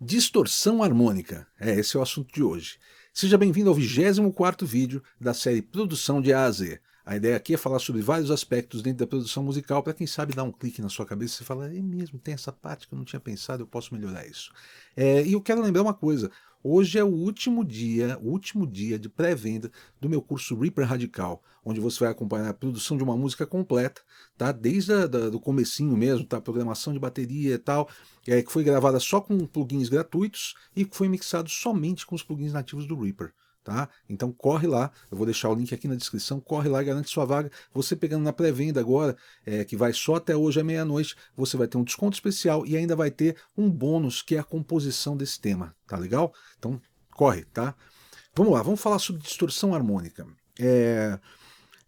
Distorção harmônica, esse é o assunto de hoje. Seja bem-vindo ao 24º vídeo da série Produção de A a Z. A ideia aqui é falar sobre vários aspectos dentro da produção musical, para quem sabe dar um clique na sua cabeça e falar, é mesmo, tem essa parte que eu não tinha pensado, eu posso melhorar isso. E eu quero lembrar uma coisa, hoje é o último dia de pré-venda do meu curso Reaper Radical, onde você vai acompanhar a produção de uma música completa, tá? Desde do comecinho mesmo, tá? Programação de bateria e tal, que foi gravada só com plugins gratuitos e foi mixado somente com os plugins nativos do Reaper. Tá? Então corre lá, eu vou deixar o link aqui na descrição, corre lá e garante sua vaga. Você pegando na pré-venda agora, que vai só até hoje à meia-noite, você vai ter um desconto especial e ainda vai ter um bônus que é a composição desse tema, tá legal? Então corre, tá? Vamos lá, vamos falar sobre distorção harmônica.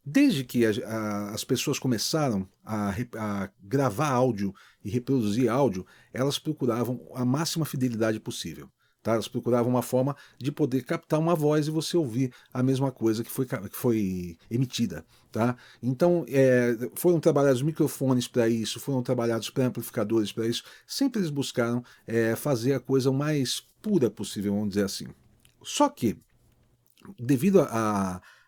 Desde que as pessoas começaram a gravar áudio e reproduzir áudio, elas procuravam a máxima fidelidade possível. Tá? Elas procuravam uma forma de poder captar uma voz e você ouvir a mesma coisa que foi emitida. Tá? Então, foram trabalhados microfones para isso, foram trabalhados pré-amplificadores para isso. Sempre eles buscaram fazer a coisa o mais pura possível, vamos dizer assim. Só que, devido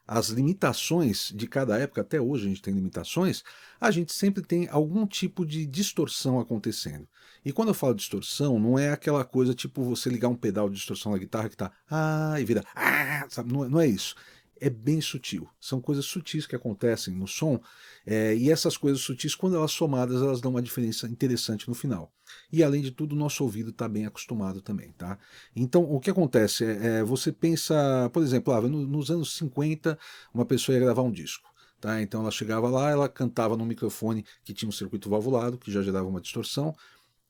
às limitações de cada época, até hoje a gente tem limitações, a gente sempre tem algum tipo de distorção acontecendo. E quando eu falo distorção, não é aquela coisa tipo você ligar um pedal de distorção na guitarra que tá e vira sabe? Não é isso. É bem sutil. São coisas sutis que acontecem no som, e essas coisas sutis, quando elas somadas, elas dão uma diferença interessante no final. E além de tudo, o nosso ouvido está bem acostumado também, tá? Então, o que acontece você pensa, por exemplo, nos anos 50, uma pessoa ia gravar um disco. Tá? Então ela chegava lá, ela cantava num microfone que tinha um circuito valvulado, que já gerava uma distorção,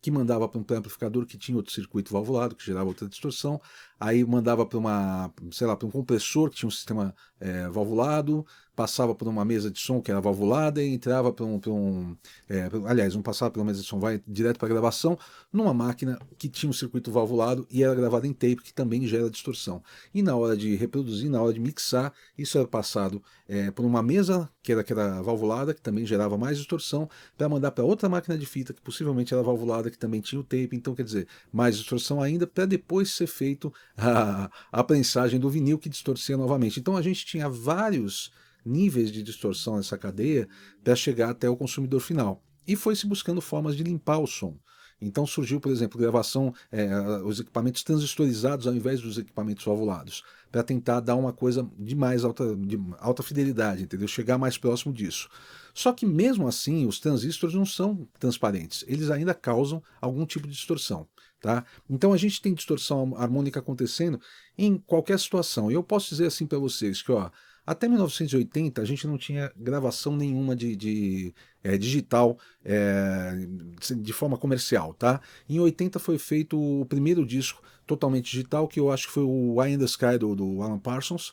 que mandava para um pré-amplificador que tinha outro circuito valvulado, que gerava outra distorção, aí mandava para para um compressor que tinha um sistema valvulado, passava por uma mesa de som que era valvulada e entrava aliás, não passava pela mesa de som, vai direto para a gravação numa máquina que tinha um circuito valvulado e era gravada em tape, que também gera distorção. E na hora de reproduzir, na hora de mixar, isso era passado por uma mesa que era valvulada, que também gerava mais distorção, para mandar para outra máquina de fita, que possivelmente era valvulada, que também tinha o tape, então quer dizer, mais distorção ainda, para depois ser feito a prensagem do vinil, que distorcia novamente. Então a gente tinha vários níveis de distorção nessa cadeia para chegar até o consumidor final. E foi se buscando formas de limpar o som. Então surgiu, por exemplo, gravação, os equipamentos transistorizados ao invés dos equipamentos valvulados, para tentar dar uma coisa de alta fidelidade, entendeu? Chegar mais próximo disso. Só que mesmo assim, os transistores não são transparentes, eles ainda causam algum tipo de distorção. Tá? Então a gente tem distorção harmônica acontecendo em qualquer situação. E eu posso dizer assim para vocês que até 1980 a gente não tinha gravação nenhuma de digital de forma comercial. Tá? Em 80 foi feito o primeiro disco totalmente digital, que eu acho que foi o Eye in the Sky do Alan Parsons.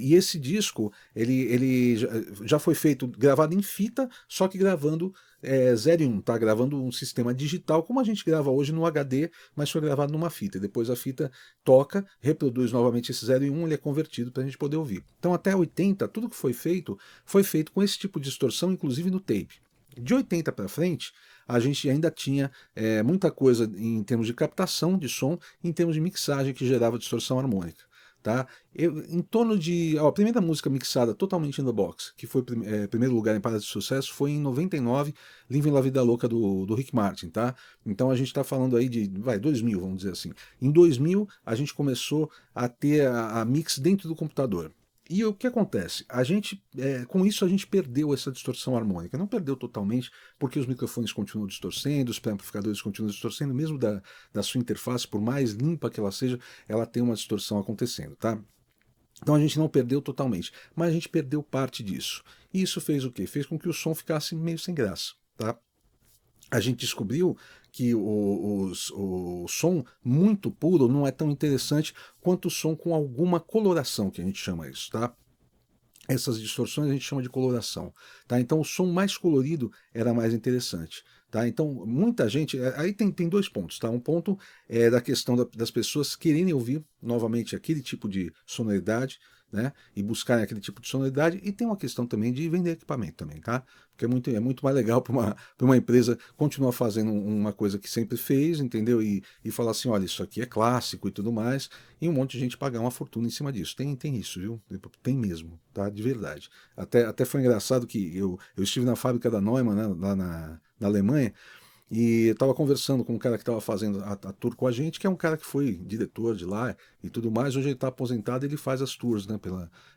E esse disco ele já foi feito, gravado em fita, só que gravando 0 e 1, tá? Gravando um sistema digital, como a gente grava hoje no HD, mas foi gravado numa fita. E depois a fita toca, reproduz novamente esse 0 e 1, ele é convertido para a gente poder ouvir. Então até 80, tudo que foi feito com esse tipo de distorção, inclusive no tape. De 80 para frente, a gente ainda tinha muita coisa em termos de captação de som, em termos de mixagem que gerava distorção harmônica. Tá? Em torno de. A primeira música mixada totalmente in the box, que foi primeiro lugar em Parada de Sucesso, foi em 99, Living La Vida Louca do Rick Martin. Tá? Então a gente está falando aí de 2000, vamos dizer assim. Em 2000, a gente começou a ter a mix dentro do computador. E o que acontece? Com isso a gente perdeu essa distorção harmônica. Não perdeu totalmente, porque os microfones continuam distorcendo, os pré-amplificadores continuam distorcendo, mesmo da sua interface, por mais limpa que ela seja, ela tem uma distorção acontecendo, tá? Então a gente não perdeu totalmente, mas a gente perdeu parte disso. E isso fez o quê? Fez com que o som ficasse meio sem graça, tá? A gente descobriu que o som muito puro não é tão interessante quanto o som com alguma coloração, que a gente chama isso, tá? Essas distorções a gente chama de coloração, tá? Então o som mais colorido era mais interessante, Tá? Então, muita gente. Aí tem dois pontos. Tá? Um ponto é da questão das pessoas quererem ouvir novamente aquele tipo de sonoridade, né? E buscarem aquele tipo de sonoridade. E tem uma questão também de vender equipamento também, tá? Porque é muito mais legal para uma empresa continuar fazendo uma coisa que sempre fez, entendeu? E falar assim: olha, isso aqui é clássico e tudo mais. E um monte de gente pagar uma fortuna em cima disso. Tem isso, viu? Tem mesmo, tá? De verdade. Até foi engraçado que eu estive na fábrica da Neumann, né, lá na Alemanha, e eu estava conversando com um cara que estava fazendo a tour com a gente, que é um cara que foi diretor de lá e tudo mais. Hoje ele está aposentado, ele faz as tours, né,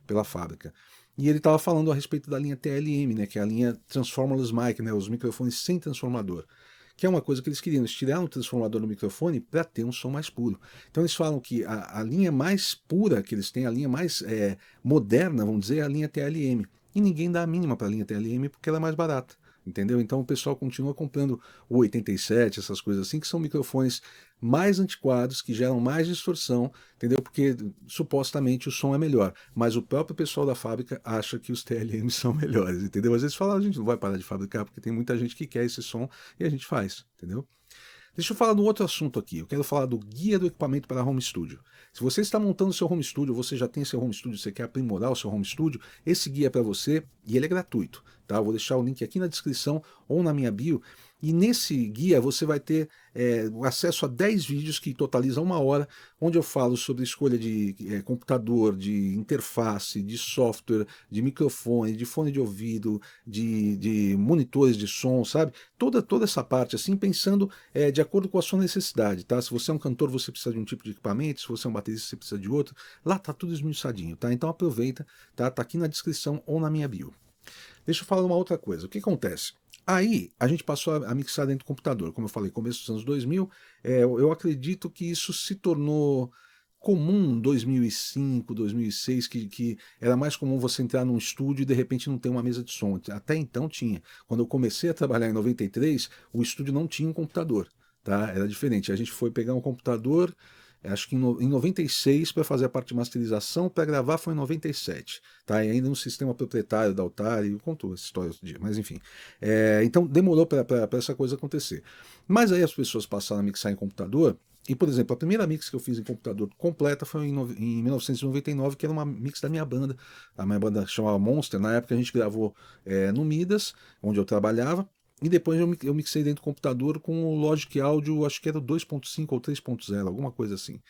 pela fábrica. E ele estava falando a respeito da linha TLM, né, que é a linha Transformerless Mic, né, os microfones sem transformador, que é uma coisa que eles queriam. Eles tiraram o transformador do microfone para ter um som mais puro. Então eles falam que a linha mais pura que eles têm, a linha mais moderna, vamos dizer, é a linha TLM. E ninguém dá a mínima para a linha TLM porque ela é mais barata. Entendeu? Então o pessoal continua comprando o 87, essas coisas assim, que são microfones mais antiquados, que geram mais distorção, entendeu? Porque supostamente o som é melhor, mas o próprio pessoal da fábrica acha que os TLM são melhores, entendeu? Às vezes fala, a gente não vai parar de fabricar porque tem muita gente que quer esse som e a gente faz, entendeu? Deixa eu falar do outro assunto aqui. Eu quero falar do guia do equipamento para home studio. Se você está montando seu home studio, você já tem seu home studio, você quer aprimorar o seu home studio, esse guia é para você e ele é gratuito. Tá? Eu vou deixar o link aqui na descrição ou na minha bio. E nesse guia você vai ter acesso a 10 vídeos que totalizam 1 hora, onde eu falo sobre escolha de computador, de interface, de software, de microfone, de fone de ouvido, de monitores de som, sabe? Toda essa parte, assim, pensando de acordo com a sua necessidade, tá? Se você é um cantor, você precisa de um tipo de equipamento, se você é um baterista, você precisa de outro. Lá tá tudo esmiuçadinho, tá? Então aproveita, tá? Tá aqui na descrição ou na minha bio. Deixa eu falar uma outra coisa. O que acontece? Aí a gente passou a mixar dentro do computador. Como eu falei, começo dos anos 2000, eu acredito que isso se tornou comum em 2005, 2006, que era mais comum você entrar num estúdio e de repente não ter uma mesa de som. Até então tinha. Quando eu comecei a trabalhar em 93, o estúdio não tinha um computador, tá? Era diferente. A gente foi pegar um computador, acho que em 96 para fazer a parte de masterização, para gravar foi em 97, tá? E ainda no sistema proprietário da Altari, contou essa história outro dia, mas enfim. Então demorou para essa coisa acontecer. Mas aí as pessoas passaram a mixar em computador. E, por exemplo, a primeira mix que eu fiz em computador completa foi em 1999, que era uma mix da minha banda. A minha banda chamava Monster. Na época a gente gravou no Midas, onde eu trabalhava. E depois eu mixei dentro do computador com o Logic Audio, acho que era o 2.5 ou 3.0, alguma coisa assim.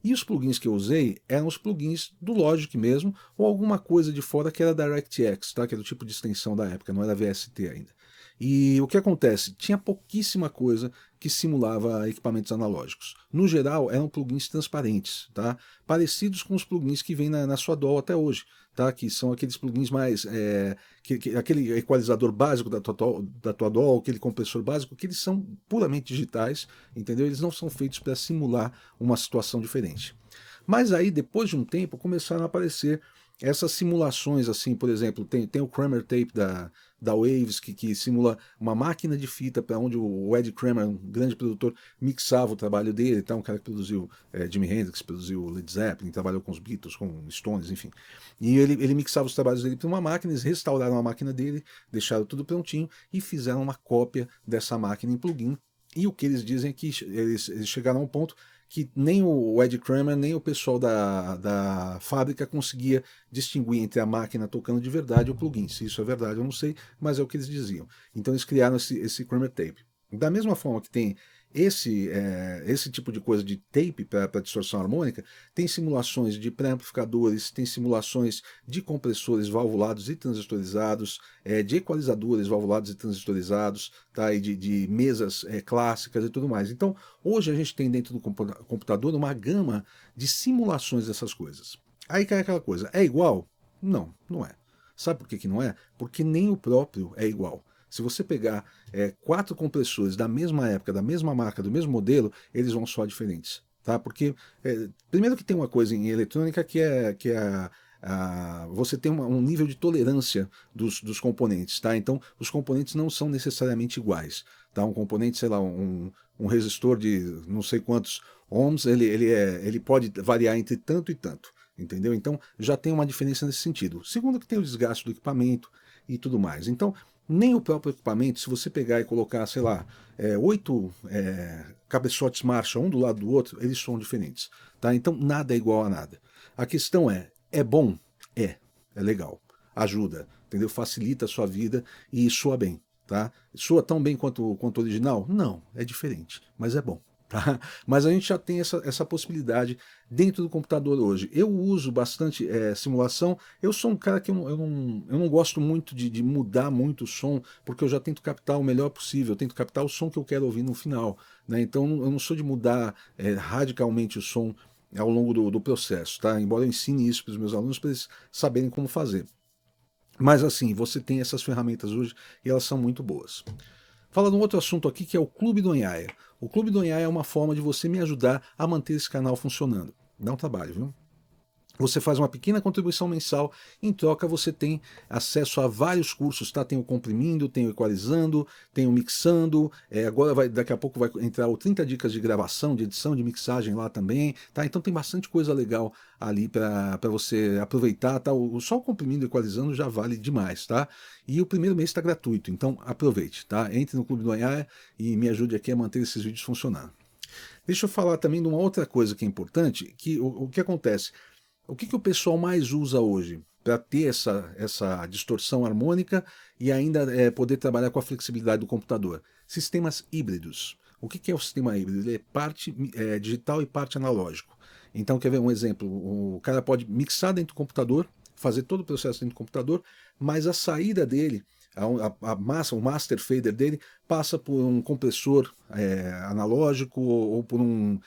E os plugins que eu usei eram os plugins do Logic mesmo, ou alguma coisa de fora que era DirectX, tá? Que era o tipo de extensão da época, não era VST ainda. E o que acontece? Tinha pouquíssima coisa que simulava equipamentos analógicos. No geral, eram plugins transparentes, tá? Parecidos com os plugins que vêm na sua DAW até hoje, tá? Que são aqueles plugins mais... aquele equalizador básico da tua DAW, aquele compressor básico, que eles são puramente digitais, entendeu? Eles não são feitos para simular uma situação diferente. Mas aí, depois de um tempo, começaram a aparecer essas simulações, assim, por exemplo, tem o Kramer Tape da Waves, que simula uma máquina de fita para onde o Ed Kramer, um grande produtor, mixava o trabalho dele, tá? Um cara que produziu Jimi Hendrix, produziu Led Zeppelin, trabalhou com os Beatles, com Stones, enfim. E ele mixava os trabalhos dele para uma máquina, eles restauraram a máquina dele, deixaram tudo prontinho e fizeram uma cópia dessa máquina em plugin. E o que eles dizem é que eles chegaram a um ponto que nem o Ed Kramer, nem o pessoal da fábrica conseguia distinguir entre a máquina tocando de verdade e o plugin. Se isso é verdade, eu não sei, mas é o que eles diziam. Então eles criaram esse Kramer Tape. Da mesma forma que tem esse tipo de coisa de tape para distorção harmônica, tem simulações de pré-amplificadores, tem simulações de compressores valvulados e transistorizados, de equalizadores valvulados e transistorizados, tá? E de mesas clássicas e tudo mais. Então, hoje a gente tem dentro do computador uma gama de simulações dessas coisas. Aí cai aquela coisa, é igual? Não, não é. Sabe por que não é? Porque nem o próprio é igual. Se você pegar 4 compressores da mesma época, da mesma marca, do mesmo modelo, eles vão soar diferentes. Tá? Porque, primeiro que tem uma coisa em eletrônica você tem um nível de tolerância dos componentes. Tá? Então, os componentes não são necessariamente iguais. Tá? Um componente, sei lá, um resistor de não sei quantos ohms, ele pode variar entre tanto e tanto. Entendeu? Então, já tem uma diferença nesse sentido. Segundo que tem o desgaste do equipamento e tudo mais. Então, Nem o próprio equipamento, se você pegar e colocar, sei lá, 8 cabeçotes Marshall um do lado do outro, eles são diferentes. Tá? Então nada é igual a nada. A questão é bom? É legal. Ajuda, entendeu? Facilita a sua vida e soa bem. Tá? Soa tão bem quanto o original? Não, é diferente, mas é bom. Tá? Mas a gente já tem essa possibilidade dentro do computador hoje. Eu uso bastante simulação. Eu sou um cara que eu não gosto muito de mudar muito o som, porque eu já tento captar o melhor possível, eu tento captar o som que eu quero ouvir no final. Né? Então eu não sou de mudar radicalmente o som ao longo do processo. Tá? Embora eu ensine isso para os meus alunos, para eles saberem como fazer. Mas assim, você tem essas ferramentas hoje e elas são muito boas. Fala de um outro assunto aqui que é o Clube do Onhaia. O Clube do Onhaia é uma forma de você me ajudar a manter esse canal funcionando. Dá um trabalho, viu? Você faz uma pequena contribuição mensal, em troca você tem acesso a vários cursos, tá? Tem o Comprimindo, tem o Equalizando, tem o Mixando, agora daqui a pouco vai entrar o 30 dicas de gravação, de edição, de mixagem lá também, tá? Então tem bastante coisa legal ali para você aproveitar, tá? Só o Comprimindo e Equalizando já vale demais, tá? E o primeiro mês está gratuito, então aproveite, tá? Entre no Clube do Onhaia e me ajude aqui a manter esses vídeos funcionando. Deixa eu falar também de uma outra coisa que é importante, que o que acontece? O que o pessoal mais usa hoje para ter essa distorção harmônica e ainda poder trabalhar com a flexibilidade do computador? Sistemas híbridos. O que é o sistema híbrido? Ele é parte digital e parte analógico. Então, quer ver um exemplo? O cara pode mixar dentro do computador, fazer todo o processo dentro do computador, mas a saída dele, o master fader dele, passa por um compressor analógico ou por um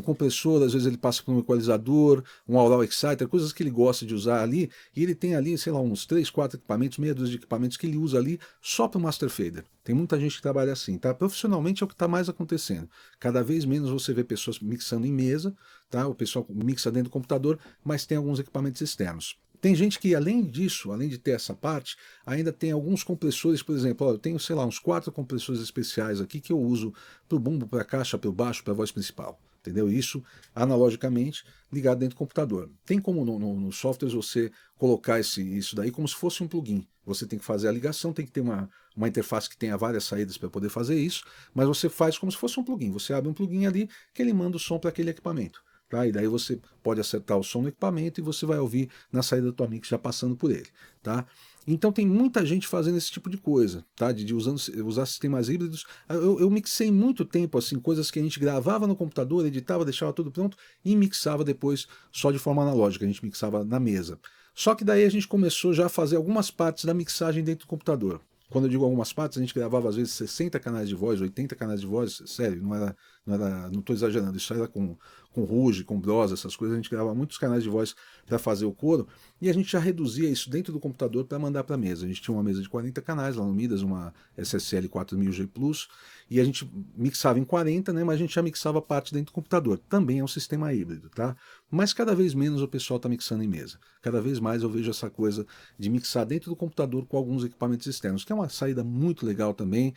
compressor, às vezes ele passa por um equalizador, um aural exciter, coisas que ele gosta de usar ali, e ele tem ali, sei lá, uns 3, 4 equipamentos, meia dúzia de equipamentos que ele usa ali só para o master fader. Tem muita gente que trabalha assim, tá? Profissionalmente é o que está mais acontecendo. Cada vez menos você vê pessoas mixando em mesa, tá? O pessoal mixa dentro do computador, mas tem alguns equipamentos externos. Tem gente que, além disso, além de ter essa parte, ainda tem alguns compressores, por exemplo, eu tenho, sei lá, uns 4 compressores especiais aqui que eu uso para o bumbo, para a caixa, para o baixo, para a voz principal. Entendeu? Isso analogicamente ligado dentro do computador. Tem como no software você colocar isso daí como se fosse um plugin. Você tem que fazer a ligação, tem que ter uma interface que tenha várias saídas para poder fazer isso, mas você faz como se fosse um plugin. Você abre um plugin ali que ele manda o som para aquele equipamento. Tá? E daí você pode acertar o som no equipamento e você vai ouvir na saída do tua mix já passando por ele. Tá? Então tem muita gente fazendo esse tipo de coisa, tá? de usar sistemas híbridos. Eu mixei muito tempo assim, coisas que a gente gravava no computador, editava, deixava tudo pronto e mixava depois só de forma analógica, a gente mixava na mesa. Só que daí a gente começou já a fazer algumas partes da mixagem dentro do computador. Quando eu digo algumas partes, a gente gravava às vezes 60 canais de voz, 80 canais de voz, sério, não estou exagerando, isso era com Ruge, com Bros, essas coisas, a gente gravava muitos canais de voz para fazer o coro, e a gente já reduzia isso dentro do computador para mandar para a mesa. A gente tinha uma mesa de 40 canais lá no Midas, uma SSL 4000G Plus, e a gente mixava em 40, né, mas a gente já mixava parte dentro do computador. Também é um sistema híbrido, tá? Mas cada vez menos o pessoal está mixando em mesa. Cada vez mais eu vejo essa coisa de mixar dentro do computador com alguns equipamentos externos, que é uma saída muito legal também,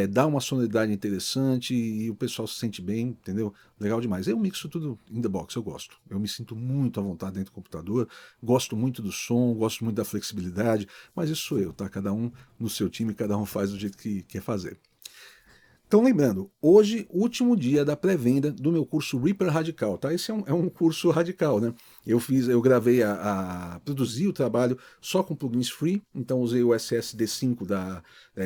dá uma sonoridade interessante e o pessoal se sente bem, entendeu? Legal demais. Eu mixo tudo in the box, eu gosto. Eu me sinto muito à vontade dentro do computador, gosto muito do som, gosto muito da flexibilidade, mas isso sou eu, tá? Cada um no seu time, cada um faz do jeito que quer fazer. Então, lembrando, hoje, último dia da pré-venda do meu curso Reaper Radical, tá? Esse é um curso radical, né? Eu gravei produzi o trabalho só com plugins free, então usei o SSD5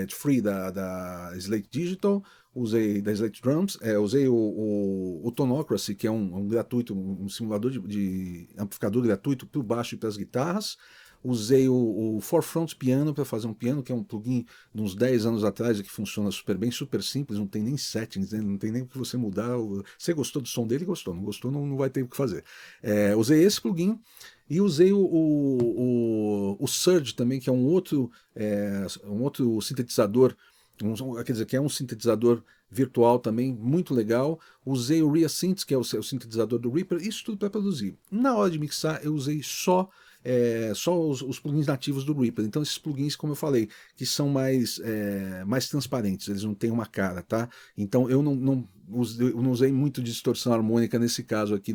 free da Slate Digital, usei da Slate Drums, usei o Tonocracy, que é um gratuito, um simulador de amplificador gratuito para o baixo e para as guitarras. Usei o Forefront Piano para fazer um piano, que é um plugin de uns 10 anos atrás, que funciona super bem, super simples, não tem nem settings, né? Não tem nem o que você mudar. Você gostou do som dele? Gostou. Não gostou, não vai ter o que fazer. Usei esse plugin e usei o Surge também, que é um outro sintetizador, quer dizer, que é um sintetizador virtual também, muito legal. Usei o ReaSynth, que é o sintetizador do Reaper, isso tudo para produzir. Na hora de mixar, eu usei só os plugins nativos do Reaper. Então esses plugins, como eu falei, que são mais transparentes, eles não têm uma cara, tá? Então eu não usei muito de distorção harmônica nesse caso aqui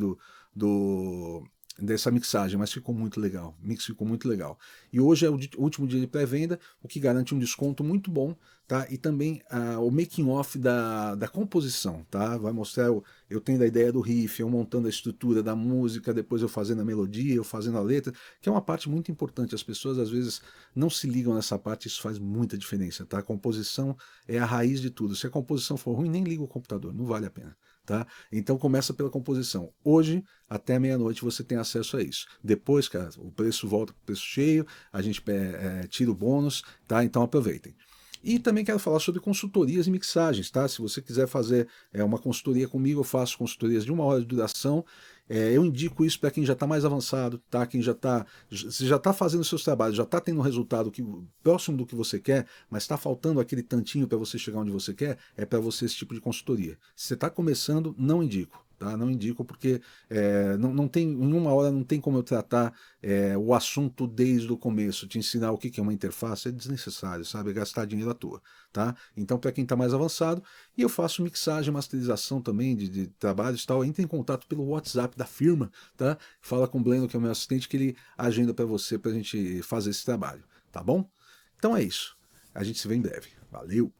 dessa mixagem, mas ficou muito legal. O mix ficou muito legal. E hoje é o último dia de pré-venda, o que garante um desconto muito bom, tá? E também o making off da composição, tá? Vai mostrar eu tendo a ideia do riff, eu montando a estrutura da música, depois eu fazendo a melodia, eu fazendo a letra, que é uma parte muito importante. As pessoas às vezes não se ligam nessa parte, isso faz muita diferença, tá? A composição é a raiz de tudo. Se a composição for ruim, nem liga o computador, não vale a pena. Tá? Então começa pela composição. Hoje, até meia-noite, você tem acesso a isso. Depois, cara, o preço volta para o preço cheio, a gente tira o bônus, tá? Então aproveitem. E também quero falar sobre consultorias e mixagens, tá? Se você quiser fazer uma consultoria comigo, eu faço consultorias de 1 hora de duração. Eu indico isso para quem já está mais avançado, tá? Quem você já está fazendo seus trabalhos, já está tendo um resultado próximo do que você quer, mas está faltando aquele tantinho para você chegar onde você quer, é para você esse tipo de consultoria. Se você está começando, não indico. Tá? Não indico porque não tem, em 1 hora não tem como eu tratar o assunto desde o começo, te ensinar o que é uma interface, é desnecessário, sabe? É gastar dinheiro à toa. Tá? Então, para quem está mais avançado, e eu faço mixagem, masterização também de trabalhos e tal, entre em contato pelo WhatsApp da firma, tá? Fala com o Bleno, que é o meu assistente, que ele agenda para você para a gente fazer esse trabalho, tá bom? Então é isso. A gente se vê em breve. Valeu!